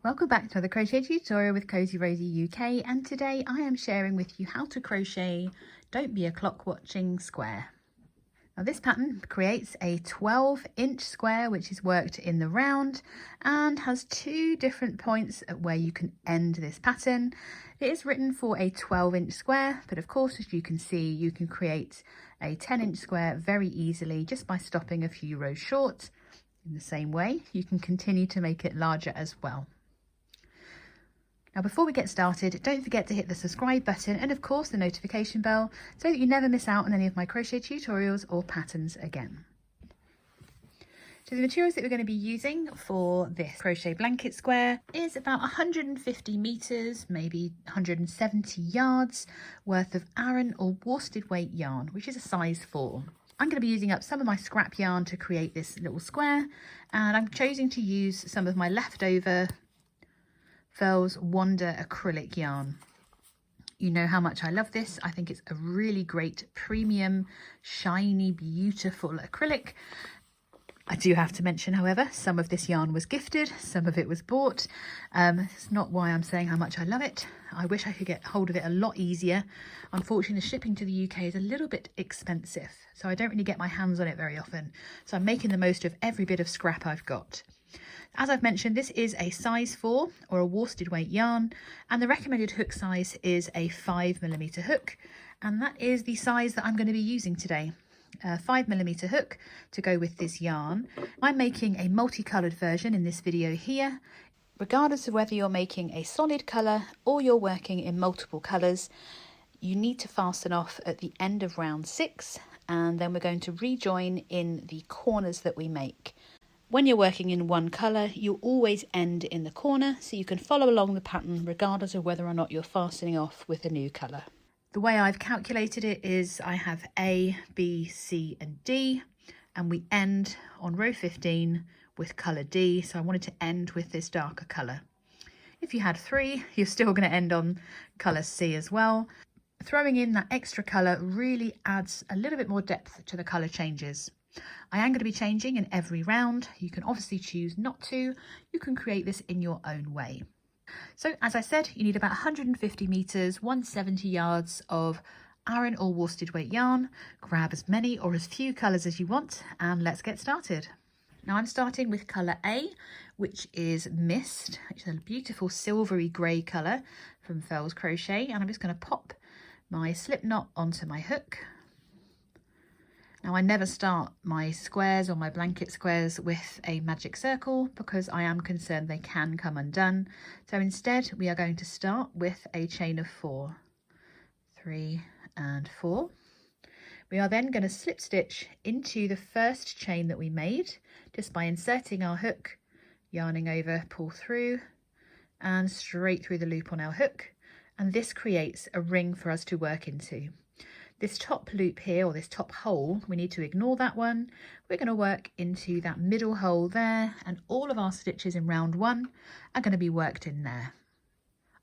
Welcome back to another crochet tutorial with Cozy Rosie UK, and today I am sharing with you how to crochet Don't Be a Clock Watching square. Now this pattern creates a 12-inch square which is worked in the round and has two different points at where you can end this pattern. It is written for a 12-inch square, but of course, as you can see, you can create a 10-inch square very easily just by stopping a few rows short. In the same way, you can continue to make it larger as well. Now before we get started, don't forget to hit the subscribe button and of course the notification bell so that you never miss out on any of my crochet tutorials or patterns again. So the materials that we're going to be using for this crochet blanket square is about 150 meters, maybe 170 yards worth of Aran or worsted weight yarn, which is a size 4. I'm going to be using up some of my scrap yarn to create this little square, and I'm choosing to use some of my leftover Furls Wander Acrylic yarn. You know how much I love this. I think it's a really great premium, shiny, beautiful acrylic. I do have to mention, however, some of this yarn was gifted, some of it was bought. It's not why I'm saying how much I love it. I wish I could get hold of it a lot easier. Unfortunately, the shipping to the UK is a little bit expensive, so I don't really get my hands on it very often. So I'm making the most of every bit of scrap I've got. As I've mentioned, this is a size 4 or a worsted weight yarn, and the recommended hook size is a 5mm hook, and that is the size that I'm going to be using today. A 5mm hook to go with this yarn. I'm making a multicoloured version in this video here. Regardless of whether you're making a solid colour or you're working in multiple colours, you need to fasten off at the end of round 6, and then we're going to rejoin in the corners that we make. When you're working in one colour, you'll always end in the corner, so you can follow along the pattern regardless of whether or not you're fastening off with a new colour. The way I've calculated it is I have A, B, C and D, and we end on row 15 with colour D, so I wanted to end with this darker colour. If you had 3, you're still going to end on colour C as well. Throwing in that extra colour really adds a little bit more depth to the colour changes. I am going to be changing in every round. You can obviously choose not to. You can create this in your own way. So as I said, you need about 150 meters, 170 yards of Aran or worsted weight yarn. Grab as many or as few colors as you want, and let's get started. Now I'm starting with color A, which is Mist, which is a beautiful silvery grey color from Furls Crochet, and I'm just going to pop my slip knot onto my hook. Now I never start my squares or my blanket squares with a magic circle because I am concerned they can come undone. So instead we are going to start with a chain of 4, 3 and 4. We are then going to slip stitch into the first chain that we made just by inserting our hook, yarning over, pull through and straight through the loop on our hook, and this creates a ring for us to work into. This top loop here, or this top hole, we need to ignore that one. We're going to work into that middle hole there, and all of our stitches in round 1 are going to be worked in there.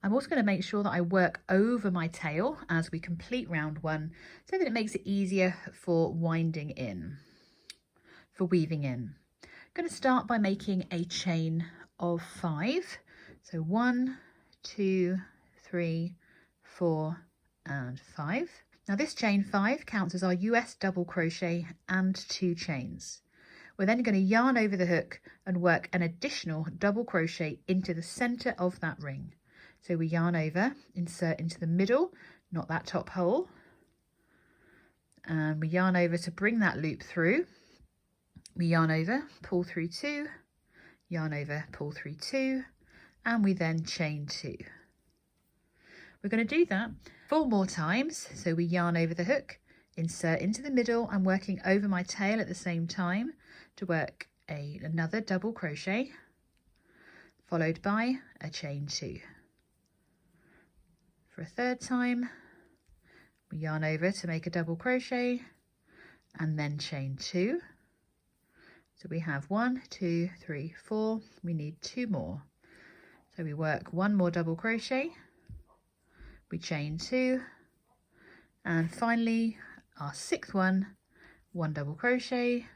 I'm also going to make sure that I work over my tail as we complete round 1 so that it makes it easier for winding in, for weaving in. I'm going to start by making a chain of 5. So 1, 2, 3, 4 and 5. Now this chain 5 counts as our US double crochet and 2 chains. We're then going to yarn over the hook and work an additional double crochet into the center of that ring. So we yarn over, insert into the middle, not that top hole, and we yarn over to bring that loop through. We yarn over, pull through 2, yarn over, pull through 2, and we then chain 2. We're going to do that 4 more times. So we yarn over the hook, insert into the middle. I'm working over my tail at the same time to work another double crochet, followed by a chain 2. For a third time, we yarn over to make a double crochet and then chain 2. So we have 1, 2, 3, 4. We need 2 more. So we work 1 more double crochet. We chain 2, and finally our 6th one, 1 double crochet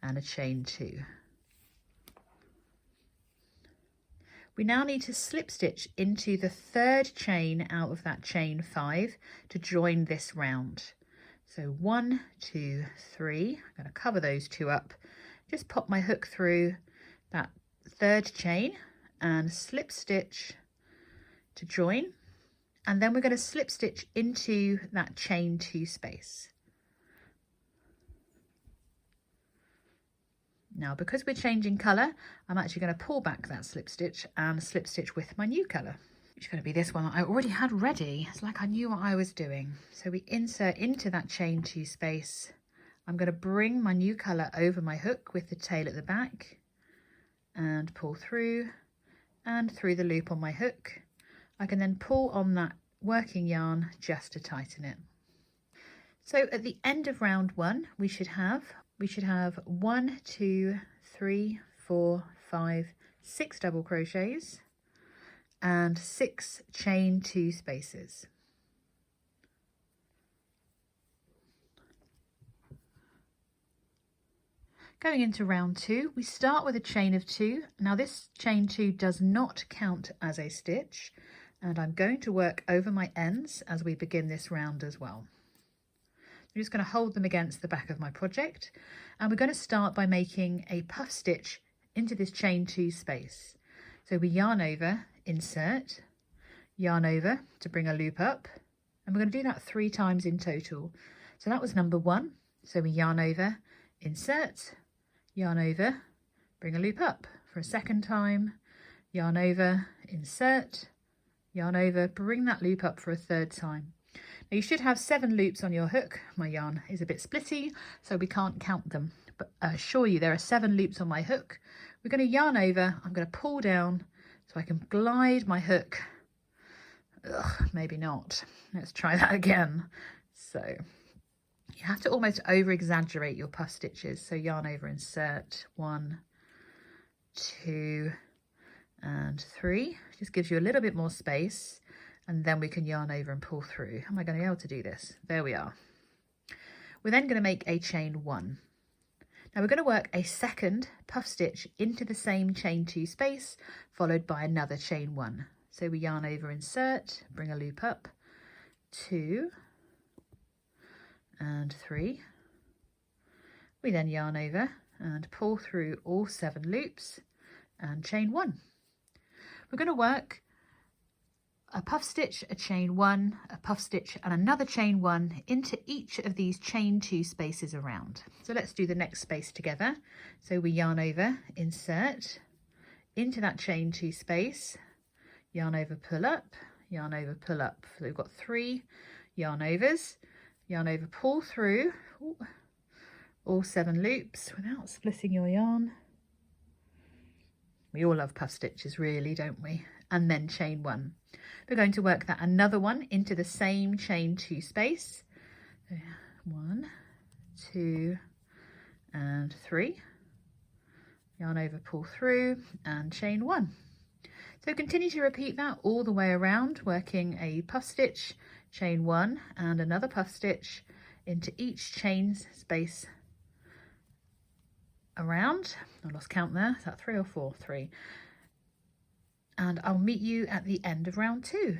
and a chain 2. We now need to slip stitch into the third chain out of that chain 5 to join this round. So 1, 2, 3, I'm going to cover those 2 up, just pop my hook through that third chain and slip stitch to join, and then we're going to slip stitch into that chain 2 space. Now, because we're changing colour, I'm actually going to pull back that slip stitch and slip stitch with my new colour, which is going to be this one that I already had ready. It's like I knew what I was doing. So we insert into that chain 2 space. I'm going to bring my new colour over my hook with the tail at the back and pull through and through the loop on my hook. I can then pull on that working yarn just to tighten it. So at the end of round 1, we should have 1, 2, 3, 4, 5, 6 double crochets and 6 chain 2 spaces. Going into round 2, we start with a chain of 2. Now this chain 2 does not count as a stitch, and I'm going to work over my ends as we begin this round as well. I'm just going to hold them against the back of my project, and we're going to start by making a puff stitch into this chain 2 space. So we yarn over, insert, yarn over to bring a loop up, and we're going to do that 3 times in total. So that was number 1. So we yarn over, insert, yarn over, bring a loop up for a second time, yarn over, insert, yarn over, bring that loop up for a third time. Now you should have 7 loops on your hook. My yarn is a bit splitty, so we can't count them, but I assure you there are 7 loops on my hook. We're going to yarn over, I'm going to pull down so I can glide my hook. Ugh, maybe not. Let's try that again. So you have to almost over exaggerate your puff stitches. So yarn over, insert, 1, 2 and 3. Just gives you a little bit more space, and then we can yarn over and pull through. Am I going to be able to do this? There we are. We're then going to make a chain 1. Now we're going to work a second puff stitch into the same chain 2 space, followed by another chain 1. So we yarn over, insert, bring a loop up, 2 and 3. We then yarn over and pull through all 7 loops and chain 1. We're going to work a puff stitch, a chain 1, a puff stitch and another chain 1 into each of these chain 2 spaces around. So let's do the next space together. So we yarn over, insert, into that chain 2 space, yarn over, pull up, yarn over, pull up. So we've got 3 yarn overs, yarn over, pull through all 7 loops without splitting your yarn. We all love puff stitches really, don't we? And then chain 1. We're going to work that another one into the same chain 2 space. 1, 2 and 3. Yarn over, pull through and chain 1. So continue to repeat that all the way around, working a puff stitch, chain 1 and another puff stitch into each chain space around. I lost count there. Is that 3 or 4? 3. And I'll meet you at the end of round 2.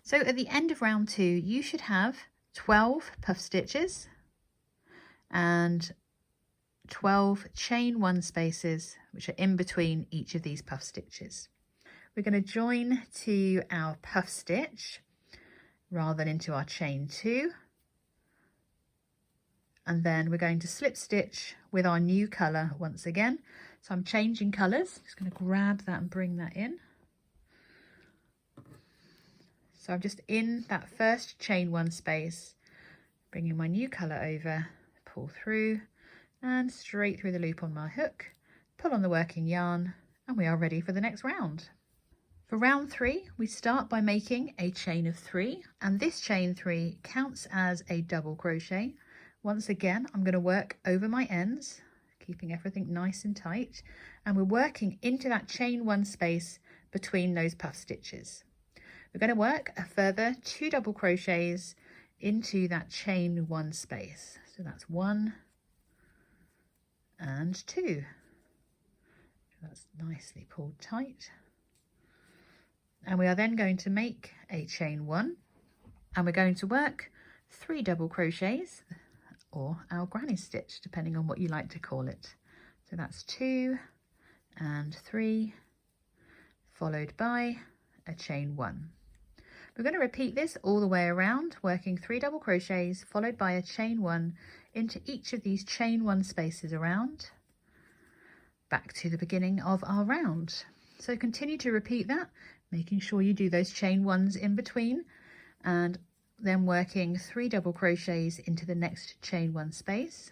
So at the end of round 2, you should have 12 puff stitches and 12 chain 1 spaces, which are in between each of these puff stitches. We're going to join to our puff stitch rather than into our chain 2. And then we're going to slip stitch with our new colour once again. So I'm changing colours. Just going to grab that and bring that in. So I'm just in that first chain 1 space, bringing my new colour over, pull through and straight through the loop on my hook, pull on the working yarn, and we are ready for the next round. For round 3, we start by making a chain of 3, and this chain 3 counts as a double crochet. Once again, I'm going to work over my ends, keeping everything nice and tight, and we're working into that chain 1 space between those puff stitches. We're going to work a further 2 double crochets into that chain 1 space. So that's 1 and 2. That's nicely pulled tight. And we are then going to make a chain 1, and we're going to work 3 double crochets, or our granny stitch, depending on what you like to call it. So that's 2 and 3, followed by a chain 1. We're going to repeat this all the way around, working 3 double crochets followed by a chain 1 into each of these chain 1 spaces around, back to the beginning of our round. So continue to repeat that, making sure you do those chain 1s in between, and then working 3 double crochets into the next chain 1 space,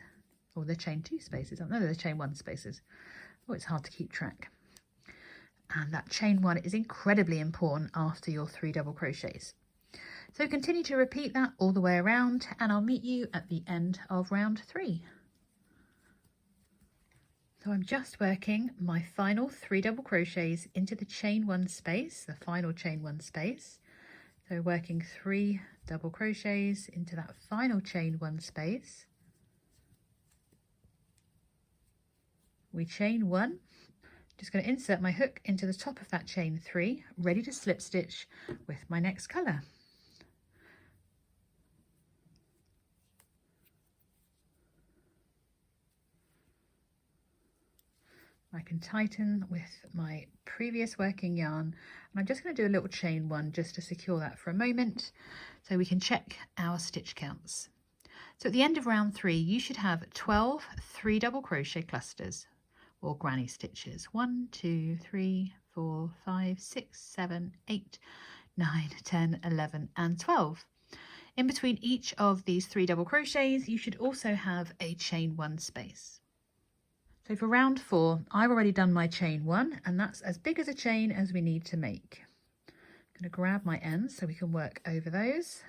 or the chain 2 spaces. No, they're the chain 1 spaces. Oh, it's hard to keep track. And that chain 1 is incredibly important after your 3 double crochets. So continue to repeat that all the way around, and I'll meet you at the end of round 3. So I'm just working my final 3 double crochets into the chain 1 space, the final chain 1 space. So working 3 double crochets into that final chain 1 space. We chain 1. Just going to insert my hook into the top of that chain 3, ready to slip stitch with my next colour. I can tighten with my previous working yarn, and I'm just going to do a little chain 1 just to secure that for a moment so we can check our stitch counts. So at the end of round 3 you should have 12 3 double crochet clusters, or granny stitches. 1, 2, 3, 4, 5, 6, 7, 8, 9, 10, 11 and 12. In between each of these 3 double crochets you should also have a chain 1 space. So for round 4 I've already done my chain 1, and that's as big as a chain as we need to make. I'm going to grab my ends so we can work over those,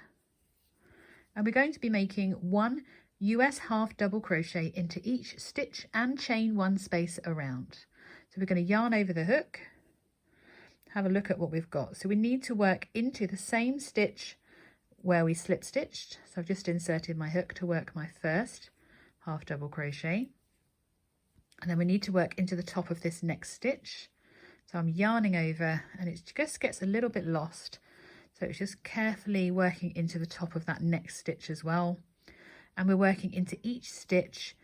and we're going to be making 1 US half double crochet into each stitch and chain 1 space around. So we're going to yarn over the hook, have a look at what we've got. So we need to work into the same stitch where we slip stitched. So I've just inserted my hook to work my first half double crochet, and then we need to work into the top of this next stitch. So I'm yarning over, and it just gets a little bit lost, so it's just carefully working into the top of that next stitch as well. And we're working into each stitch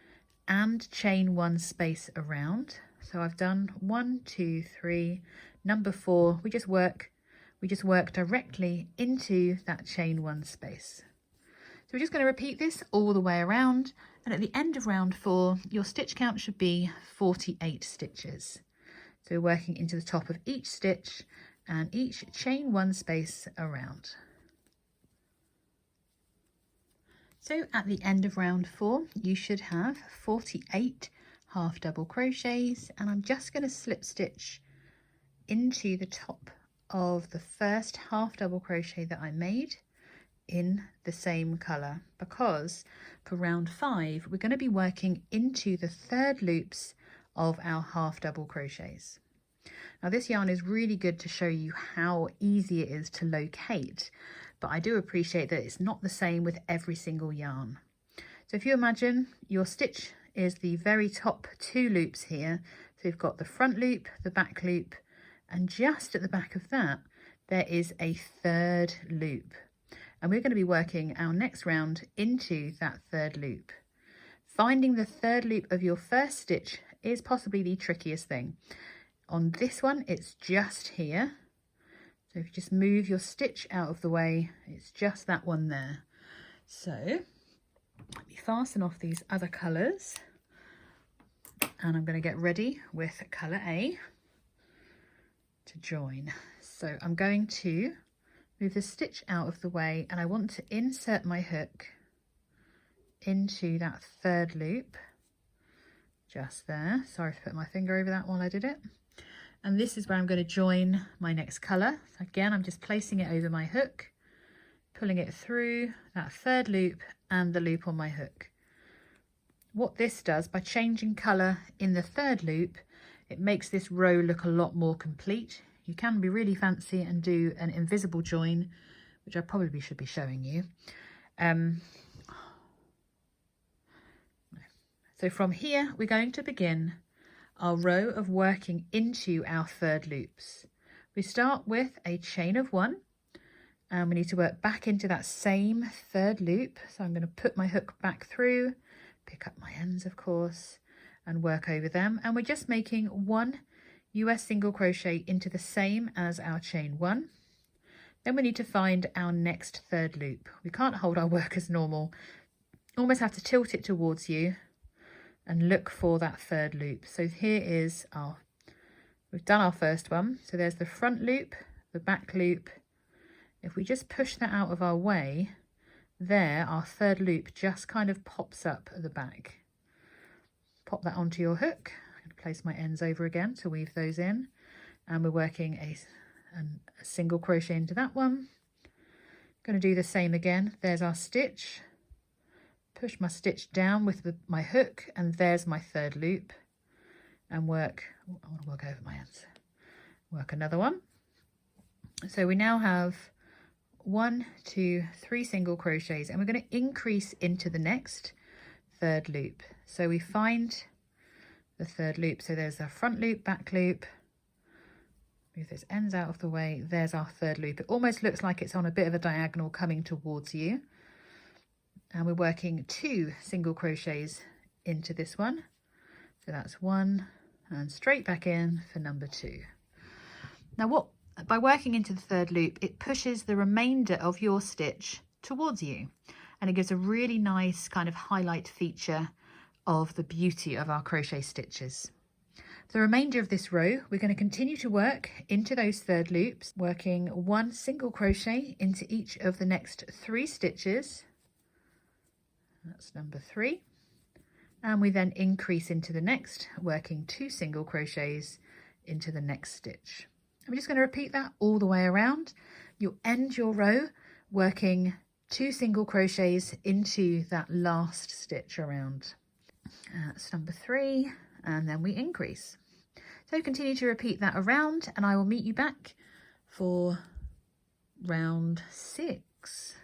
and chain 1 space around. So I've done 1, 2, 3, number 4, we just work directly into that chain 1 space. So we're just going to repeat this all the way around, and at the end of round 4 your stitch count should be 48 stitches. So we're working into the top of each stitch and each chain 1 space around. So at the end of round 4 you should have 48 half double crochets, and I'm just going to slip stitch into the top of the first half double crochet that I made in the same colour, because for round 5 we're going to be working into the 3rd loops of our half double crochets. Now this yarn is really good to show you how easy it is to locate, but I do appreciate that it's not the same with every single yarn. So if you imagine your stitch is the very top 2 loops here, so you've got the front loop, the back loop, and just at the back of that there is a 3rd loop, and we're going to be working our next round into that 3rd loop. Finding the 3rd loop of your first stitch is possibly the trickiest thing. On this one it's just here. So if you just move your stitch out of the way, it's just that one there. So let me fasten off these other colours, and I'm going to get ready with colour A to join. So I'm going to move the stitch out of the way, and I want to insert my hook into that 3rd loop just there. Sorry to put my finger over that while I did it. And this is where I'm going to join my next colour. So again, I'm just placing it over my hook, pulling it through that 3rd loop and the loop on my hook. What this does, by changing colour in the 3rd loop, it makes this row look a lot more complete. You can be really fancy and do an invisible join, which I probably should be showing you. So from here, we're going to begin our row of working into our third loops. We start with a chain of 1, and we need to work back into that same third loop. So I'm going to put my hook back through, pick up my ends of course, and work over them. And we're just making 1 US single crochet into the same as our chain 1. Then we need to find our next third loop. We can't hold our work as normal. Almost have to tilt it towards you and look for that third loop. So here is we've done our first one. So there's the front loop, the back loop. If we just push that out of our way, there our third loop just kind of pops up at the back. Pop that onto your hook. I'm going to place my ends over again to weave those in. And we're working a single crochet into that one. Going to do the same again. There's our stitch. Push my stitch down with my hook, and there's my third loop, and work. I want to work over my ends. Work another one. So we now have 1, 2, 3 single crochets, and we're going to increase into the next third loop. So we find the third loop. So there's our front loop, back loop. Move those ends out of the way. There's our third loop. It almost looks like it's on a bit of a diagonal coming towards you. And we're working 2 single crochets into this one. So that's 1 and straight back in for number 2. Now by working into the third loop, it pushes the remainder of your stitch towards you, and it gives a really nice kind of highlight feature of the beauty of our crochet stitches. For the remainder of this row, we're going to continue to work into those third loops, working 1 single crochet into each of the next 3 stitches. That's number 3. And we then increase into the next, working 2 single crochets into the next stitch. I'm just going to repeat that all the way around. You'll end your row working 2 single crochets into that last stitch around. That's number 3, and then we increase. So continue to repeat that around, and I will meet you back for round 6.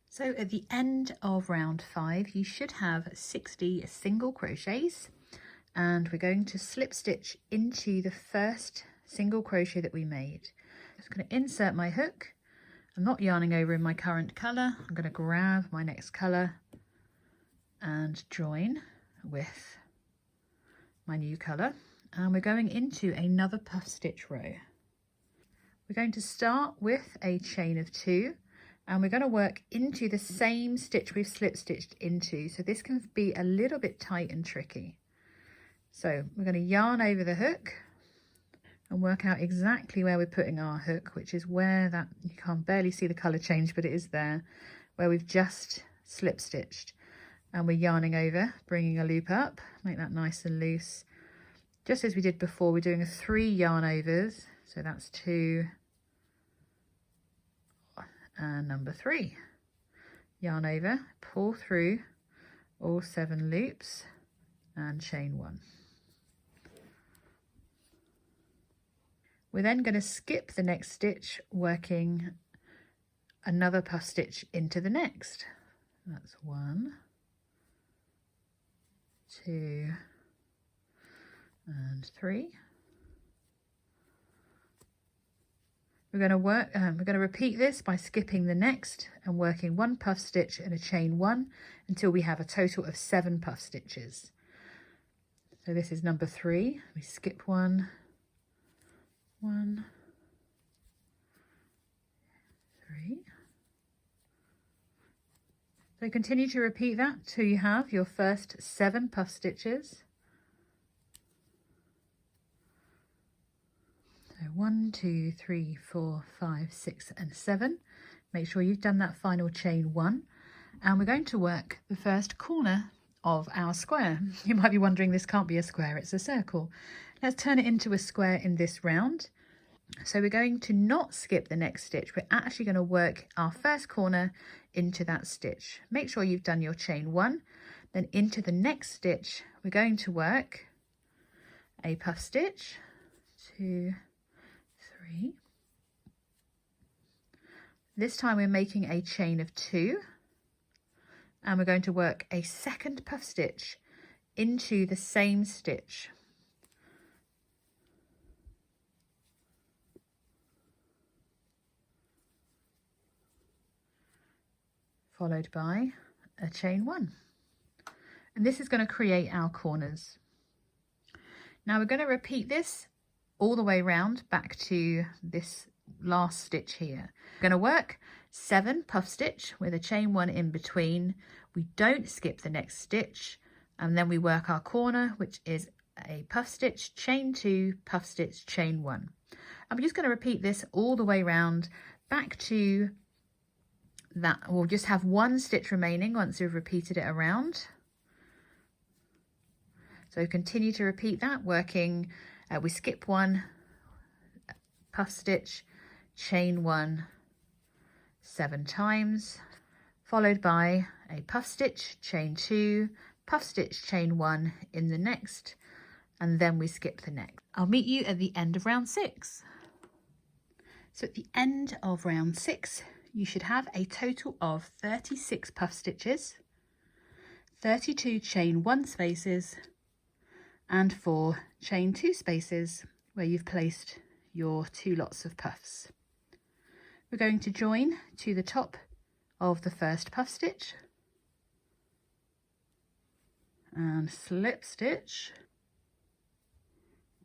So at the end of round 5, you should have 60 single crochets, and we're going to slip stitch into the first single crochet that we made. I'm just going to insert my hook. I'm not yarning over in my current colour. I'm going to grab my next colour and join with my new colour, and we're going into another puff stitch row. We're going to start with a chain of 2. And we're going to work into the same stitch we've slip stitched into. So this can be a little bit tight and tricky. So we're going to yarn over the hook and work out exactly where we're putting our hook, which is where that, you can't barely see the colour change, but it is there, where we've just slip stitched. And we're yarning over, bringing a loop up, make that nice and loose. Just as we did before, we're doing 3 yarn overs. So that's 2. And number 3, yarn over, pull through all 7 loops and chain 1. We're then going to skip the next stitch, working another puff stitch into the next. That's 1, 2 and 3. We're going to repeat this by skipping the next and working 1 puff stitch and a chain 1 until we have a total of 7 puff stitches. So this is number 3. We skip 1, 1, 3. So continue to repeat that till you have your first 7 puff stitches. So 1, 2, 3, 4, 5, 6 and 7. Make sure you've done that final chain 1, and we're going to work the first corner of our square. You might be wondering, this can't be a square, it's a circle. Let's turn it into a square in this round. So we're going to not skip the next stitch, we're actually going to work our first corner into that stitch. Make sure you've done your chain 1, then into the next stitch we're going to work a puff stitch, 2, 3. This time we're making a chain of 2, and we're going to work a second puff stitch into the same stitch. Followed by a chain 1. And this is going to create our corners. Now we're going to repeat this all the way around back to this last stitch here. We're going to work 7 puff stitch with a chain 1 in between. We don't skip the next stitch, and then we work our corner, which is a puff stitch, chain 2, puff stitch, chain 1. I'm just going to repeat this all the way around back to that. We'll just have 1 stitch remaining once we've repeated it around. So continue to repeat that, working, we skip 1, puff stitch, chain 1 7 times, followed by a puff stitch, chain 2, puff stitch, chain 1 in the next, and then we skip the next. I'll meet you at the end of round 6. So at the end of round 6, you should have a total of 36 puff stitches, 32 chain 1 spaces, and 4 chain 2 spaces where you've placed your 2 lots of puffs. We're going to join to the top of the first puff stitch and slip stitch,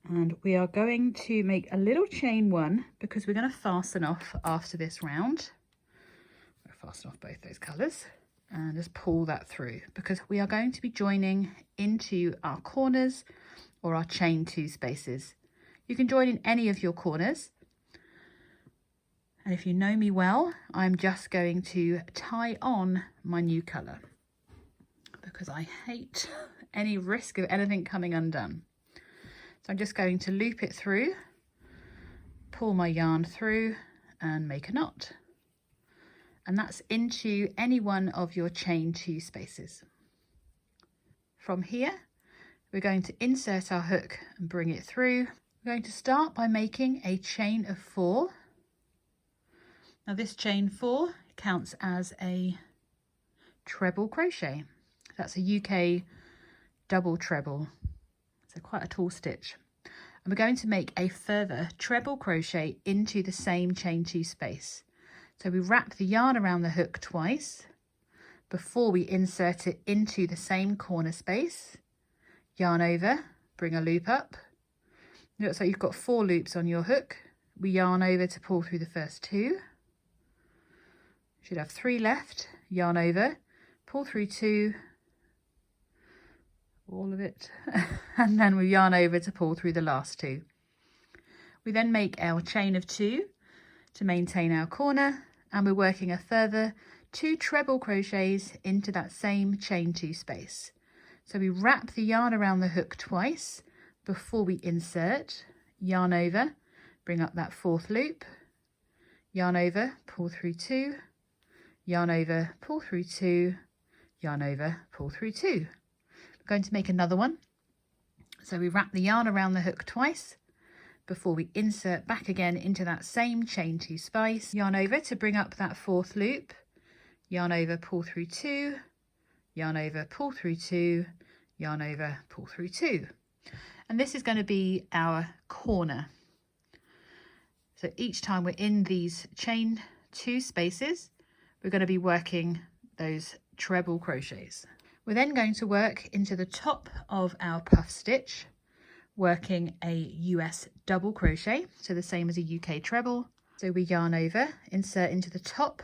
and we are going to make a little chain 1 because we're going to fasten off after this round. We'll fasten off both those colours and just pull that through because we are going to be joining into our corners or our chain 2 spaces. You can join in any of your corners, and if you know me well, I'm just going to tie on my new colour because I hate any risk of anything coming undone. So I'm just going to loop it through, pull my yarn through and make a knot. And that's into any one of your chain 2 spaces. From here, we're going to insert our hook and bring it through. We're going to start by making a chain of 4. Now this chain 4 counts as a treble crochet. That's a UK double treble. So quite a tall stitch. And we're going to make a further treble crochet into the same chain 2 space. So we wrap the yarn around the hook twice before we insert it into the same corner space. Yarn over, bring a loop up. It looks like you've got 4 loops on your hook. We yarn over to pull through the first 2. Should have 3 left. Yarn over, pull through 2, all of it, and then we yarn over to pull through the last 2. We then make our chain of 2 to maintain our corner, and we're working a further 2 treble crochets into that same chain 2 space. So we wrap the yarn around the hook twice before we insert, yarn over, bring up that 4th loop, yarn over, pull through 2, yarn over, pull through 2, yarn over, pull through 2. We're going to make another one. So we wrap the yarn around the hook twice before we insert back again into that same chain 2 space, yarn over to bring up that 4th loop, yarn over, pull through 2, yarn over, pull through 2, yarn over, pull through 2. And this is going to be our corner. So each time we're in these chain 2 spaces, we're going to be working those treble crochets. We're then going to work into the top of our puff stitch, working a US double crochet, so the same as a UK treble. So we yarn over, insert into the top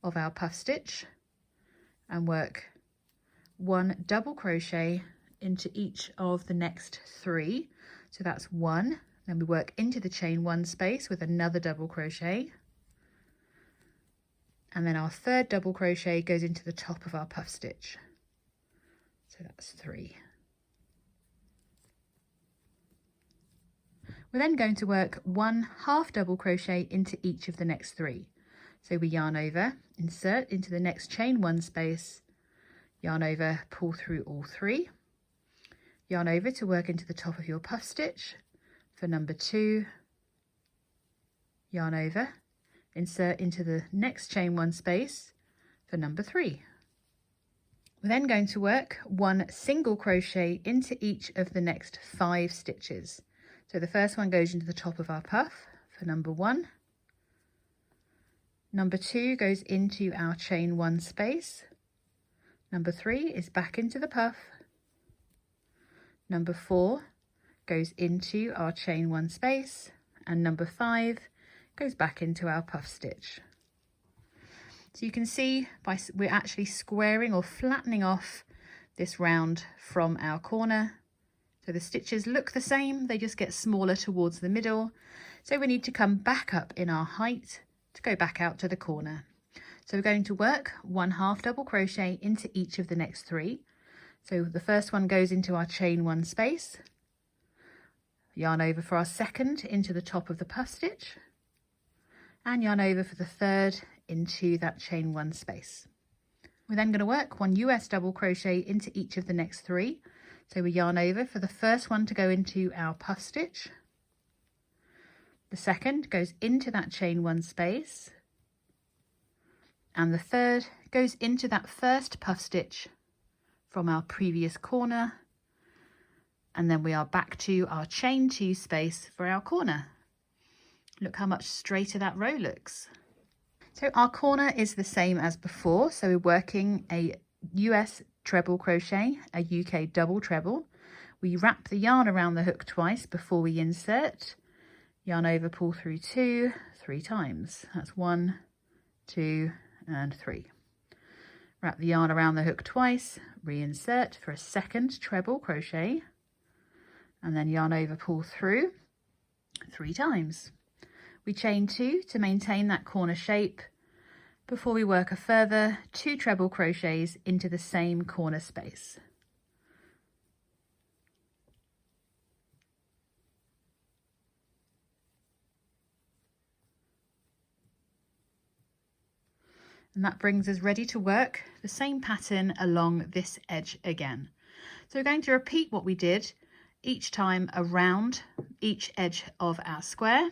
of our puff stitch and work 1 double crochet into each of the next 3. So that's 1, then we work into the chain 1 space with another double crochet, and then our 3rd double crochet goes into the top of our puff stitch. So that's 3. We're then going to work 1 half double crochet into each of the next 3. So we yarn over, insert into the next chain 1 space, yarn over, pull through all 3, yarn over to work into the top of your puff stitch for number 2, yarn over, insert into the next chain 1 space for number 3. We're then going to work 1 single crochet into each of the next 5 stitches. So the first one goes into the top of our puff for number 1. Number 2 goes into our chain 1 space. Number 3 is back into the puff. Number 4 goes into our chain 1 space, and number 5 goes back into our puff stitch. So you can see we're actually squaring or flattening off this round from our corner. So the stitches look the same, they just get smaller towards the middle. So we need to come back up in our height to go back out to the corner. So we're going to work 1 half double crochet into each of the next 3. So the first one goes into our chain 1 space, yarn over for our second into the top of the puff stitch, and yarn over for the third into that chain 1 space. We're then going to work 1 US double crochet into each of the next 3. So we yarn over for the first one to go into our puff stitch. The second goes into that chain 1 space, and the third goes into that first puff stitch from our previous corner, and then we are back to our chain 2 space for our corner. Look how much straighter that row looks. So our corner is the same as before, so we're working a US treble crochet, a UK double treble. We wrap the yarn around the hook twice before we insert. Yarn over, pull through 2, 3 times. That's 1, 2 and 3. Wrap the yarn around the hook twice, reinsert for a second treble crochet, and then yarn over, pull through 3 times. We chain 2 to maintain that corner shape before we work a further 2 treble crochets into the same corner space. And that brings us ready to work the same pattern along this edge again. So we're going to repeat what we did each time around each edge of our square.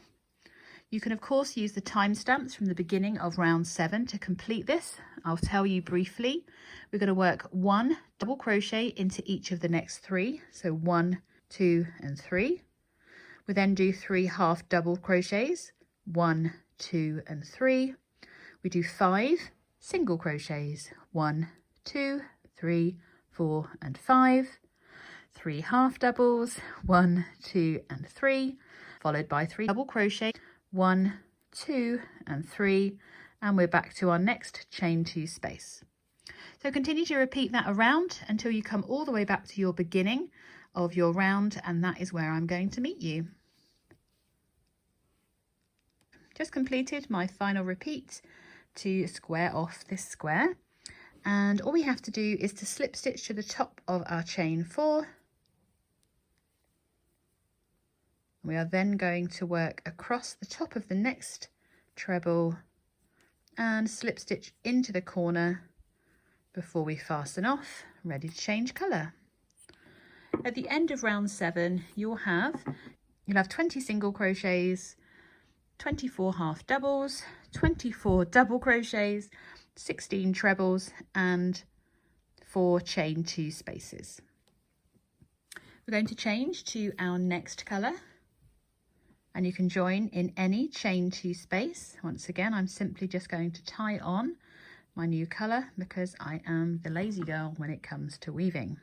You can of course use the timestamps from the beginning of round 7 to complete this. I'll tell you briefly. We're going to work 1 double crochet into each of the next 3. So 1, 2 and 3. We then do 3 half double crochets, 1, 2 and 3. We do 5 single crochets, 1, 2, 3, 4 and 5. 3 half doubles, 1, 2 and 3, followed by 3 double crochet, 1, 2 and 3, and we're back to our next chain 2 space. So continue to repeat that around until you come all the way back to your beginning of your round, and that is where I'm going to meet you. Just completed my final repeat to square off this square, and all we have to do is to slip stitch to the top of our chain 4. We are then going to work across the top of the next treble and slip stitch into the corner before we fasten off, ready to change colour. At the end of round 7 you'll have 20 single crochets, 24 half doubles, 24 double crochets, 16 trebles and 4 chain 2 spaces. We're going to change to our next colour, and you can join in any chain 2 space. Once again, I'm simply just going to tie on my new colour because I am the lazy girl when it comes to weaving.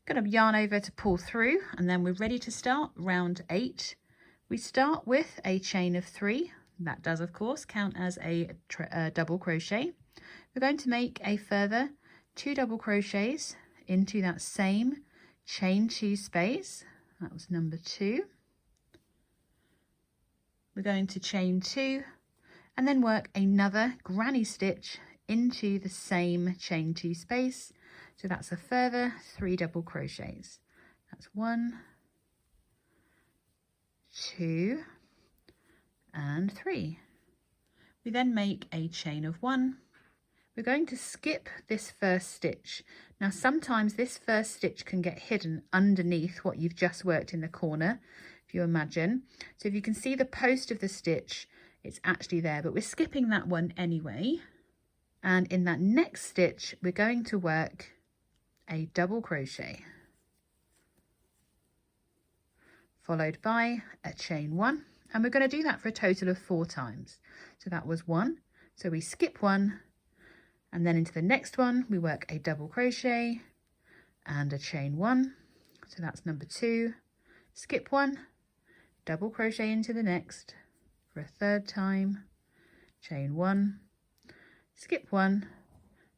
Going to yarn over to pull through, and then we're ready to start round 8. We start with a chain of 3. That does of course count as a double crochet. We're going to make a further 2 double crochets into that same chain 2 space. That was number 2. We're going to chain 2 and then work another granny stitch into the same chain 2 space. So that's a further 3 double crochets. That's 1, 2 and 3. We then make a chain of 1. We're going to skip this first stitch. Now sometimes this first stitch can get hidden underneath what you've just worked in the corner, if you imagine. So if you can see the post of the stitch, it's actually there, but we're skipping that one anyway. And in that next stitch, we're going to work a double crochet, followed by a chain 1. And we're going to do that for a total of 4 times. So that was 1. So we skip 1, and then into the next one, we work a double crochet and a chain 1. So that's number 2. Skip 1, double crochet into the next for a 3rd time, chain 1, skip 1,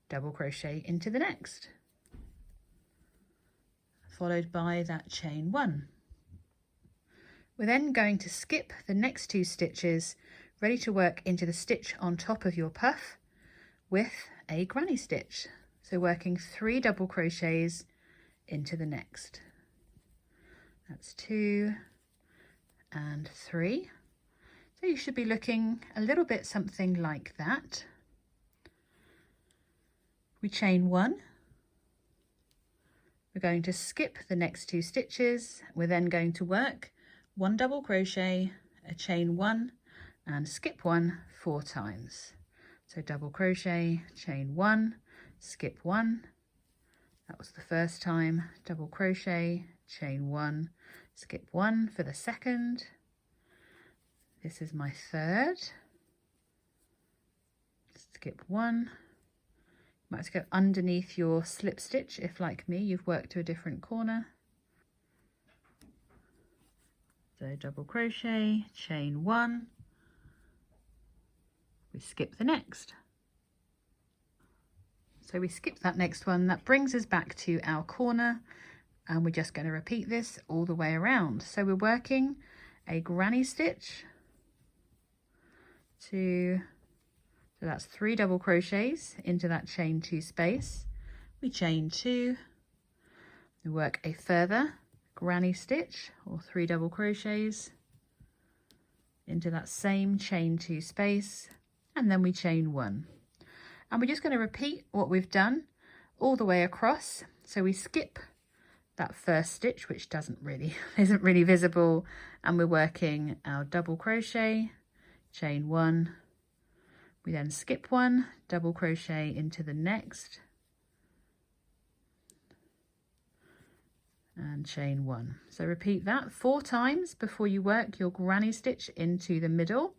double crochet into the next, followed by that chain 1. We're then going to skip the next 2 stitches, ready to work into the stitch on top of your puff with a granny stitch. So working 3 double crochets into the next. That's 2 and 3. So you should be looking a little bit something like that. We chain 1. We're going to skip the next 2 stitches. We're then going to work 1 double crochet, a chain 1 and skip 1 4 times. So double crochet, chain 1, skip 1. That was the first time. Double crochet, chain 1, skip 1 for the second. This is my 3rd. Skip 1. You might have to go underneath your slip stitch if, like me, you've worked to a different corner. So double crochet, chain 1. We skip the next. So we skip that next one. That brings us back to our corner, and we're just going to repeat this all the way around. So we're working a granny stitch, so that's 3 double crochets into that chain 2 space. We chain 2, we work a further granny stitch or 3 double crochets into that same chain 2 space, and then we chain 1. And we're just going to repeat what we've done all the way across. So we skip that first stitch, which isn't really visible, and we're working our double crochet, chain 1. We then skip 1, double crochet into the next, and chain 1. So repeat that 4 times before you work your granny stitch into the middle,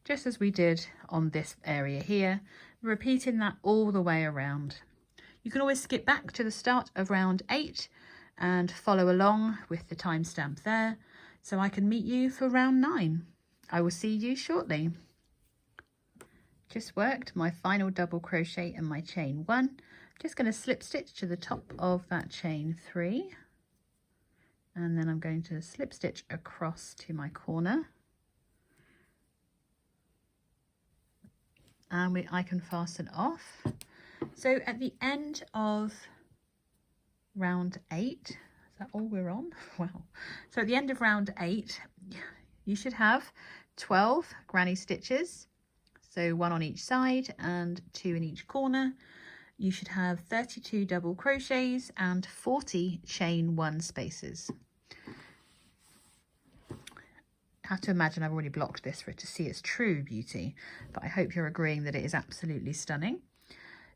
just as we did on this area here, repeating that all the way around. You can always skip back to the start of round 8 and follow along with the timestamp there, so I can meet you for round 9. I will see you shortly. Just worked my final double crochet in my chain 1. Just going to slip stitch to the top of that chain 3, and then I'm going to slip stitch across to my corner, and I can fasten off. So at the end of round 8, is that all we're on? Wow. So at the end of round 8, you should have 12 granny stitches, so 1 on each side and 2 in each corner. You should have 32 double crochets and 40 chain 1 spaces. I have to imagine I've already blocked this for it to see its true beauty, but I hope you're agreeing that it is absolutely stunning.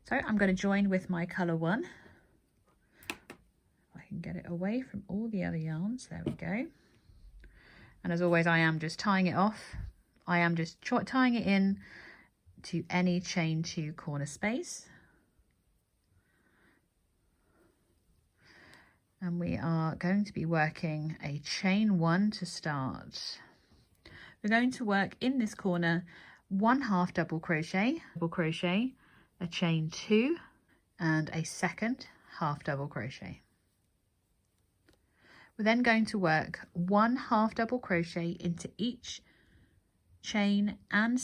So I'm going to join with my colour 1. I can get it away from all the other yarns. There we go. And as always, I am just tying it off. I am just tying it in to any chain 2 corner space. And we are going to be working a chain 1 to start. We're going to work in this corner 1 half double crochet, a chain 2 and a second half double crochet. We're then going to work 1 half double crochet into each chain and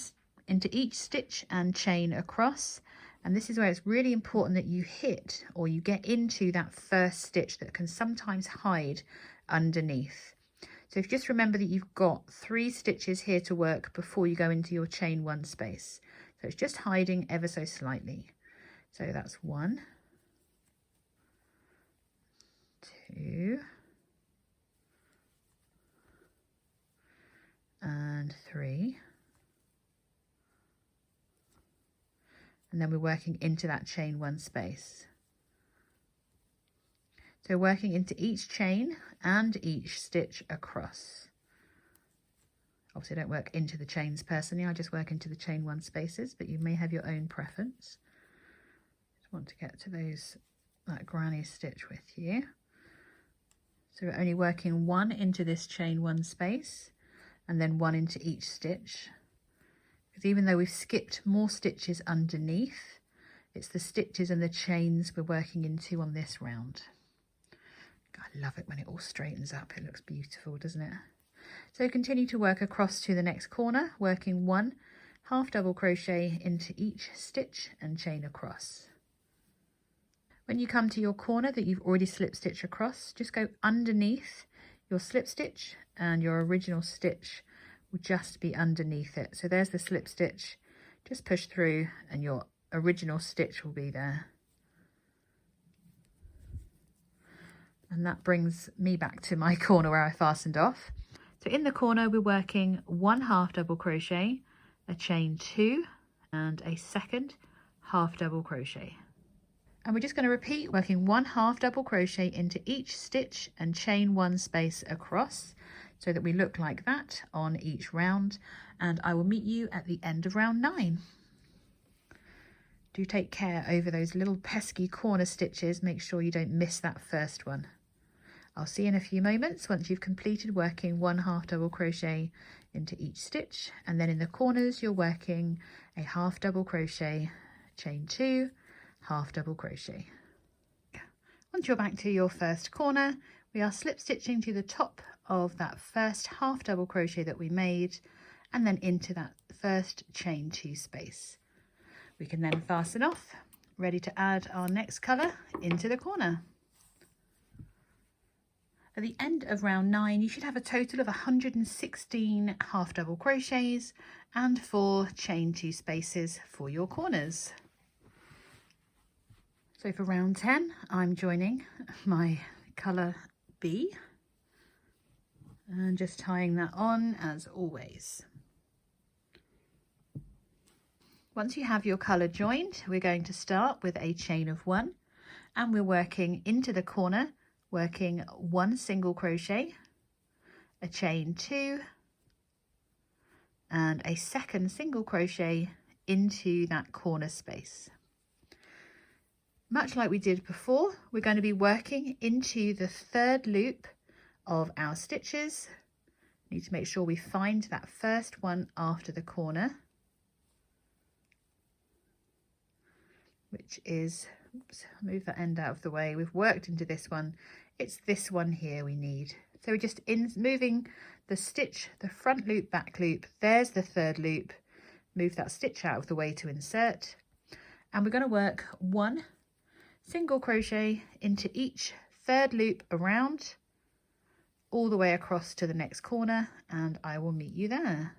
into each stitch and chain across. And this is where it's really important that you hit or you get into that first stitch that can sometimes hide underneath. So if you just remember that you've got 3 stitches here to work before you go into your chain 1 space. So it's just hiding ever so slightly. So that's 1, 2, and 3, and then we're working into that chain 1 space. So working into each chain and each stitch across. Obviously I don't work into the chains personally, I just work into the chain 1 spaces, but you may have your own preference. Just want to get to that granny stitch with you. So we're only working 1 into this chain 1 space and then 1 into each stitch. Because even though we've skipped more stitches underneath, it's the stitches and the chains we're working into on this round. I love it when it all straightens up, it looks beautiful, doesn't it? So continue to work across to the next corner, working 1 half double crochet into each stitch and chain across. When you come to your corner that you've already slip stitched across, just go underneath your slip stitch and your original stitch will just be underneath it. So there's the slip stitch, just push through and your original stitch will be there. And that brings me back to my corner where I fastened off. So in the corner we're working 1 half double crochet, a chain 2 and a second half double crochet. And we're just going to repeat working 1 half double crochet into each stitch and chain 1 space across so that we look like that on each round, and I will meet you at the end of round 9. Do take care over those little pesky corner stitches, make sure you don't miss that first one. I'll see you in a few moments once you've completed working 1 half double crochet into each stitch, and then in the corners you're working a half double crochet, chain 2, half double crochet. Once you're back to your first corner, we are slip stitching to the top of that first half double crochet that we made and then into that first chain 2 space. We can then fasten off, ready to add our next colour into the corner. At the end of round 9, you should have a total of 116 half double crochets and 4 chain 2 spaces for your corners. So for round 10, I'm joining my colour B and just tying that on as always. Once you have your colour joined, we're going to start with a chain of 1 and we're working into the corner, working 1 single crochet, a chain 2 and a second single crochet into that corner space. Much like we did before, we're going to be working into the 3rd loop of our stitches. Need to make sure we find that first one after the corner, which is, oops, move that end out of the way. We've worked into this one. It's this one here we need. So we're just moving the stitch, the front loop, back loop. There's the 3rd loop. Move that stitch out of the way to insert. And we're going to work 1 single crochet into each 3rd loop around, all the way across to the next corner, and I will meet you there.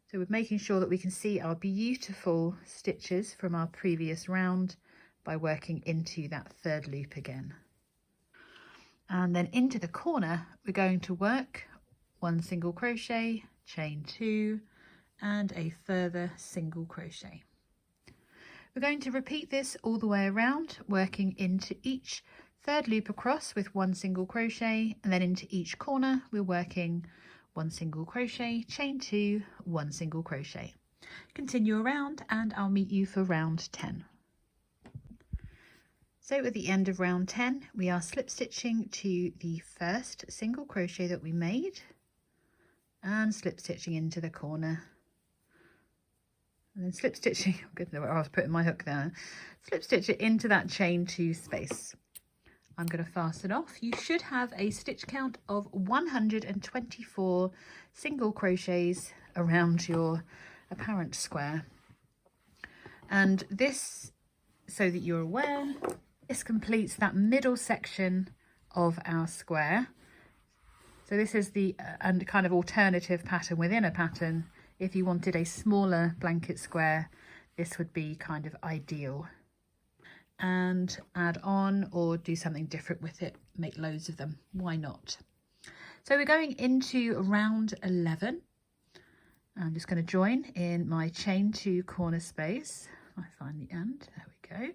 So we're making sure that we can see our beautiful stitches from our previous round by working into that 3rd loop again. And then into the corner, we're going to work 1 single crochet, chain 2, and a further single crochet. We're going to repeat this all the way around, working into each 3rd loop across with 1 single crochet, and then into each corner we're working 1 single crochet, chain 2, 1 single crochet. Continue around and I'll meet you for round 10. So at the end of round 10, we are slip stitching to the first single crochet that we made and slip stitching into the corner. And then slip stitching, oh goodness, where I was putting my hook there. Slip stitch it into that chain 2 space. I'm going to fasten off. You should have a stitch count of 124 single crochets around your apparent square. And this, so that you're aware, this completes that middle section of our square. So this is the kind of alternative pattern within a pattern. If you wanted a smaller blanket square, this would be kind of ideal. And add on or do something different with it, make loads of them, why not? So we're going into round 11 I'm just going to join in my chain 2 corner space. I find the end, there we go.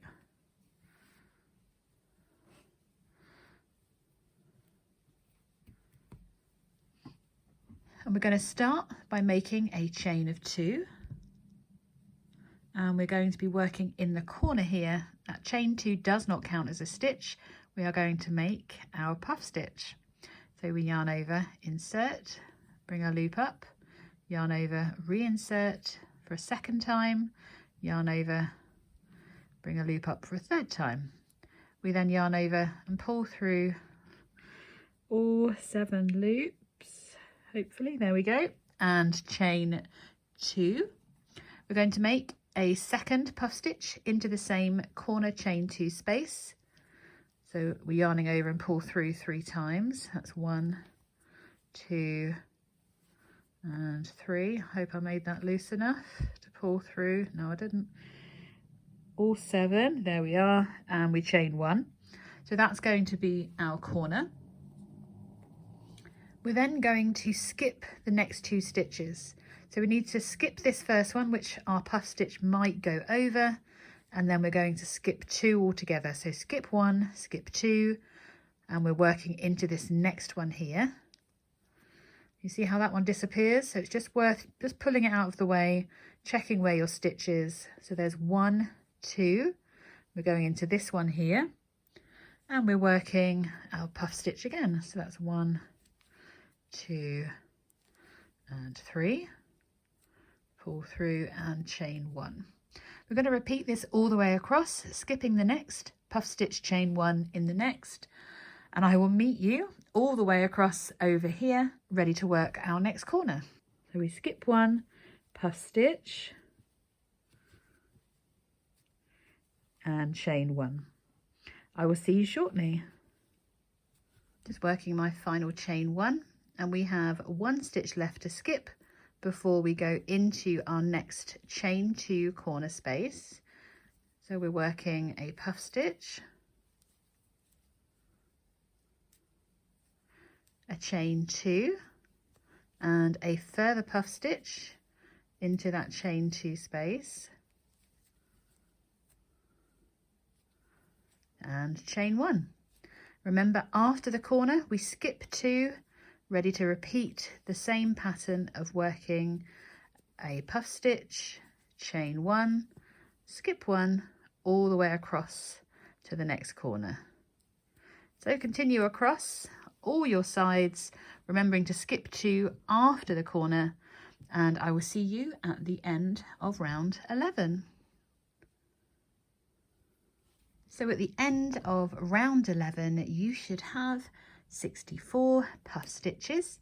And we're going to start by making a chain of 2. And we're going to be working in the corner here. That chain 2 does not count as a stitch. We are going to make our puff stitch. So we yarn over, insert, bring our loop up, yarn over, reinsert for a second time, yarn over, bring a loop up for a third time. We then yarn over and pull through all 7 loops, hopefully, there we go, and chain 2. We're going to make a second puff stitch into the same corner chain 2 space. So we're yarning over and pull through 3 times. That's 1, 2, and 3. Hope I made that loose enough to pull through. No, I didn't. All 7, there we are, and we chain 1. So that's going to be our corner. We're then going to skip the next 2 stitches. So we need to skip this first one, which our puff stitch might go over, and then we're going to skip 2 altogether. So skip 1, skip 2, and we're working into this next one here. You see how that one disappears? So it's just worth just pulling it out of the way, checking where your stitch is. So there's 1, 2, we're going into this one here, and we're working our puff stitch again. So that's 1, 2, and 3. Pull through and chain 1. We're going to repeat this all the way across, skipping the next, puff stitch, chain 1 in the next, and I will meet you all the way across over here, ready to work our next corner. So we skip 1, puff stitch, and chain 1. I will see you shortly. Just working my final chain 1, and we have 1 stitch left to skip before we go into our next chain 2 corner space. So we're working a puff stitch, a chain 2, and a further puff stitch into that chain 2 space, and chain 1. Remember, after the corner we skip 2, ready to repeat the same pattern of working a puff stitch, chain 1, skip 1, all the way across to the next corner. So continue across all your sides, remembering to skip 2 after the corner, and I will see you at the end of round 11. So at the end of round 11 you should have 64 puff stitches,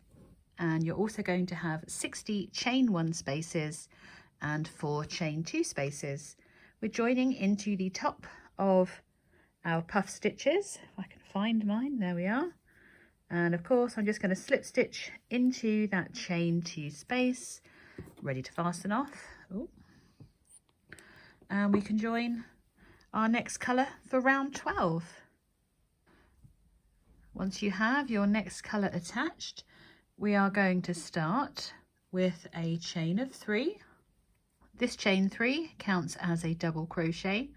and you're also going to have 60 chain 1 spaces and 4 chain 2 spaces. We're joining into the top of our puff stitches. If I can find mine, there we are. And of course I'm just going to slip stitch into that chain 2 space, ready to fasten off. Ooh. And we can join our next colour for round 12. Once you have your next colour attached, we are going to start with a chain of 3. This chain 3 counts as a double crochet.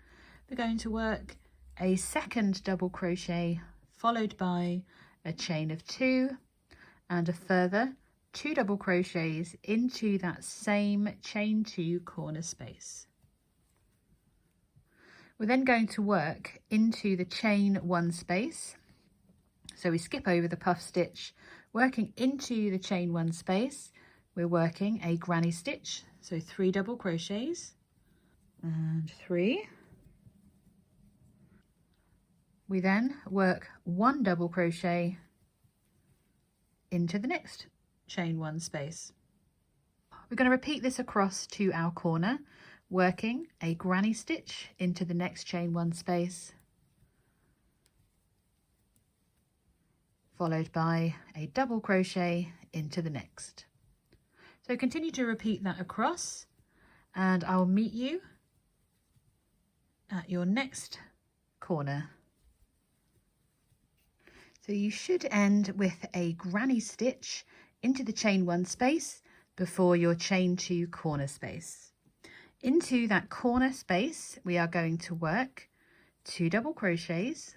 We're going to work a second double crochet followed by a chain of 2 and a further 2 double crochets into that same chain 2 corner space. We're then going to work into the chain 1 space. So we skip over the puff stitch, working into the chain 1 space. We're working a granny stitch, so 3 double crochets and 3. We then work 1 double crochet into the next chain 1 space. We're going to repeat this across to our corner, working a granny stitch into the next chain 1 space, followed by a double crochet into the next. So continue to repeat that across, and I'll meet you at your next corner. So you should end with a granny stitch into the chain 1 space, before your chain 2 corner space. Into that corner space we are going to work 2 double crochets,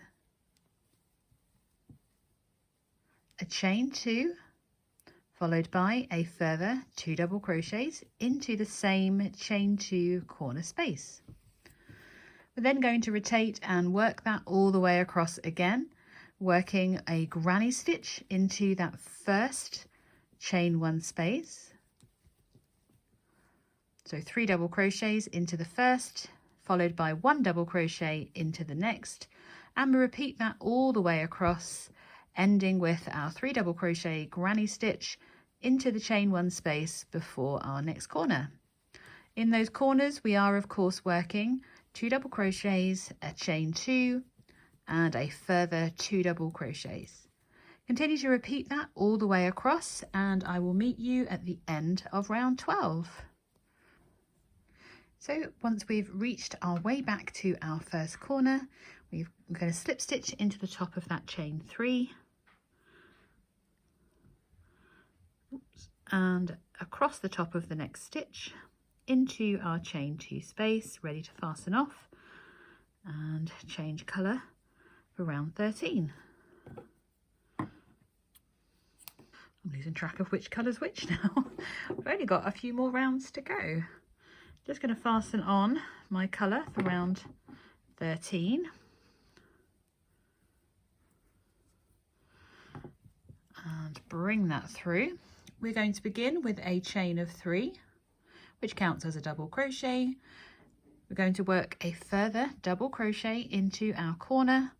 a chain 2 followed by a further 2 double crochets into the same chain 2 corner space. We're then going to rotate and work that all the way across again, working a granny stitch into that first chain 1 space. So 3 double crochets into the first, followed by 1 double crochet into the next, and we repeat that all the way across, ending with our 3 double crochet granny stitch into the chain 1 space before our next corner. In those corners we are of course working 2 double crochets, a chain 2 and a further 2 double crochets. Continue to repeat that all the way across and I will meet you at the end of round 12. So once we've reached our way back to our first corner, we're going to slip stitch into the top of that chain 3. And across the top of the next stitch into our chain 2 space, ready to fasten off and change colour for round 13. I'm losing track of which colour's which now. I've only got a few more rounds to go. Just going to fasten on my colour for round 13. And bring that through. We're going to begin with a chain of 3, which counts as a double crochet. We're going to work a further double crochet into our corner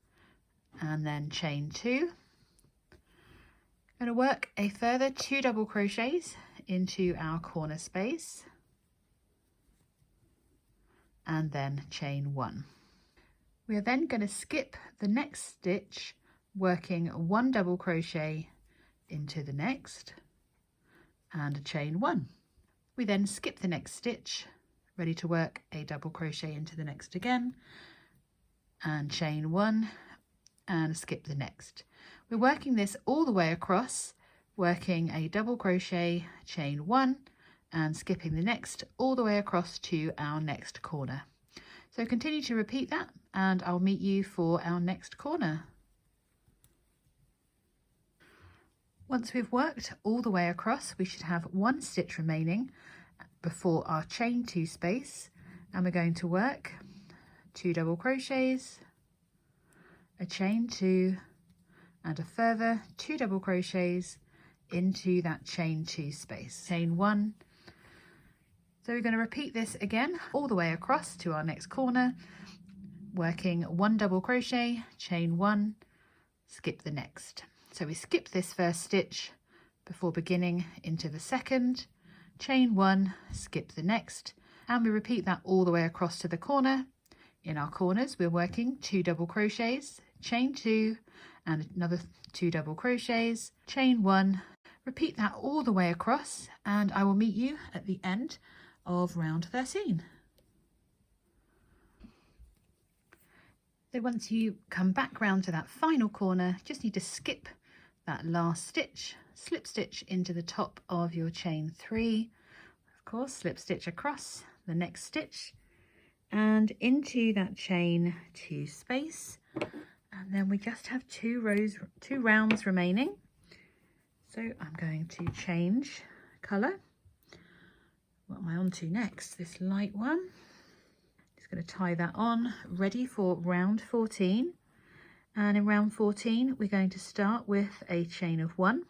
and then chain 2. Going to work a further 2 double crochets into our corner space and then chain 1. We are then going to skip the next stitch, working 1 double crochet into the next and a chain 1. We then skip the next stitch, ready to work a double crochet into the next again and chain 1 and skip the next. We're working this all the way across, working a double crochet, chain 1 and skipping the next all the way across to our next corner. So continue to repeat that and I'll meet you for our next corner. Once we've worked all the way across, we should have 1 stitch remaining before our chain 2 space, and we're going to work 2 double crochets, a chain 2 and a further 2 double crochets into that chain 2 space, chain 1. So we're going to repeat this again all the way across to our next corner, working 1 double crochet, chain 1, skip the next. So we skip this first stitch before beginning into the second, chain 1, skip the next, and we repeat that all the way across to the corner. In our corners we're working 2 double crochets, chain 2 and another 2 double crochets, chain 1, repeat that all the way across and I will meet you at the end of round 13. So once you come back round to that final corner, just need to skip that last stitch, slip stitch into the top of your chain 3, of course slip stitch across the next stitch and into that chain 2 space, and then we just have 2 rounds remaining. So I'm going to change colour. What am I on to next? This light one. Just going to tie that on, ready for round 14. And in round 14 we're going to start with a chain of 1.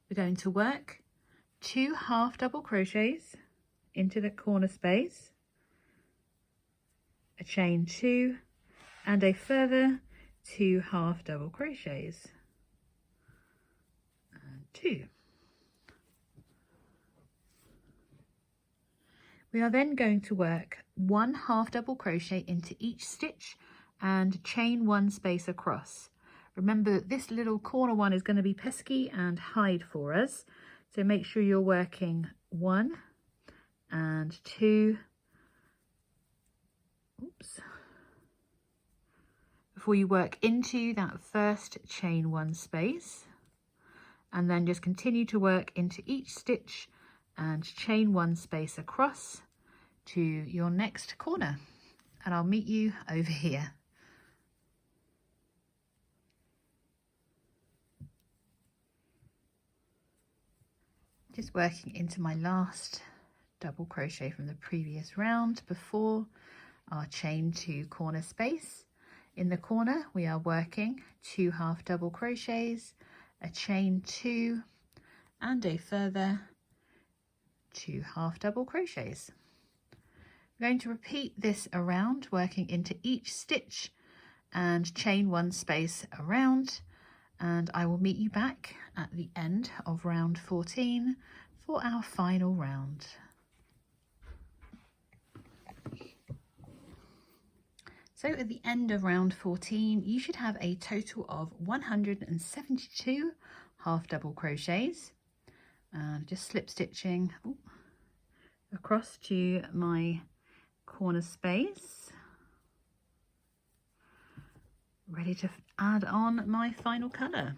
We're going to work 2 half double crochets into the corner space, a chain 2 and a further 2 half double crochets and 2. We are then going to work 1 half double crochet into each stitch and chain 1 space across. Remember this little corner one is going to be pesky and hide for us, so make sure you're working 1 and 2 before you work into that first chain 1 space, and then just continue to work into each stitch and chain 1 space across to your next corner, and I'll meet you over here. Just working into my last double crochet from the previous round before our chain 2 corner space. In the corner we are working 2 half double crochets, a chain 2 and a further 2 half double crochets. I'm going to repeat this around, working into each stitch and chain 1 space around, and I will meet you back at the end of round 14 for our final round. So at the end of round 14 you should have a total of 172 half double crochets, and just slip stitching across to my corner space, ready to add on my final colour.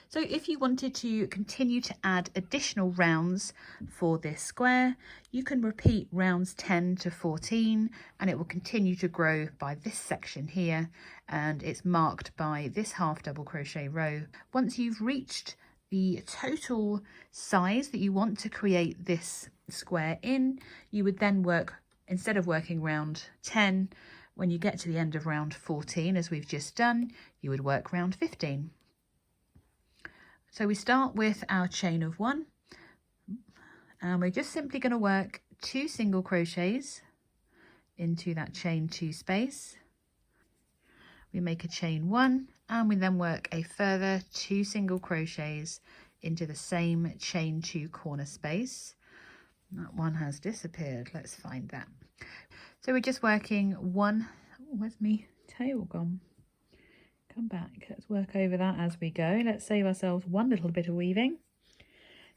So if you wanted to continue to add additional rounds for this square, you can repeat rounds 10 to 14 and it will continue to grow by this section here, and it's marked by this half double crochet row. Once you've reached the total size that you want to create this square in, you would then work, instead of working round 10, when you get to the end of round 14, as we've just done, you would work round 15. So we start with our chain of 1, and we're just simply going to work 2 single crochets into that chain 2 space. We make a chain 1 and we then work a further 2 single crochets into the same chain 2 corner space. That one has disappeared. Let's find that. So we're just working 1. Where's my tail gone? Come back. Let's work over that as we go. Let's save ourselves one little bit of weaving.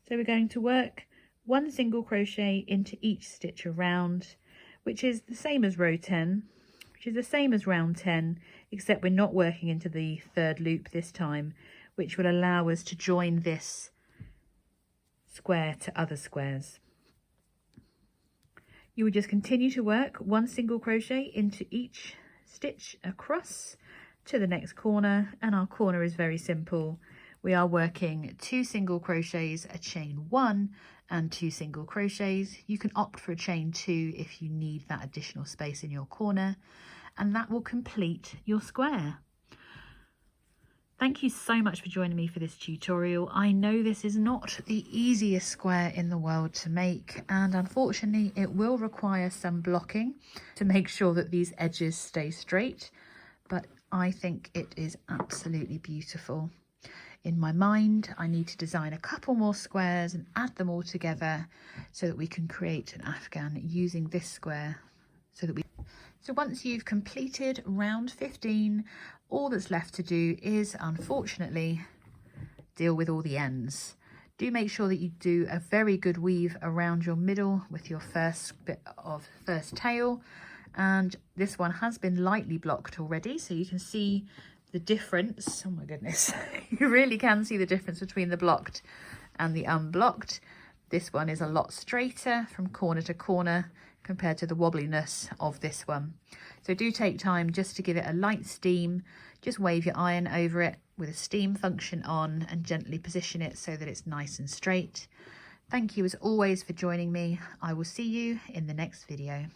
So we're going to work 1 single crochet into each stitch around, which is the same as row 10, which is the same as round 10, except we're not working into the 3rd loop this time, which will allow us to join this square to other squares. You will just continue to work 1 single crochet into each stitch across to the next corner, and our corner is very simple. We are working 2 single crochets, a chain 1 and 2 single crochets. You can opt for a chain 2 if you need that additional space in your corner, and that will complete your square. Thank you so much for joining me for this tutorial. I know this is not the easiest square in the world to make, and unfortunately it will require some blocking to make sure that these edges stay straight, but I think it is absolutely beautiful. In my mind, I need to design a couple more squares and add them all together so that we can create an afghan using this square. So once you've completed round 15, all that's left to do is, unfortunately, deal with all the ends. Do make sure that you do a very good weave around your middle with your first tail. And this one has been lightly blocked already, so you can see the difference. Oh my goodness, you really can see the difference between the blocked and the unblocked. This one is a lot straighter from corner to corner compared to the wobbliness of this one. So do take time just to give it a light steam. Just wave your iron over it with a steam function on and gently position it so that it's nice and straight. Thank you as always for joining me. I will see you in the next video.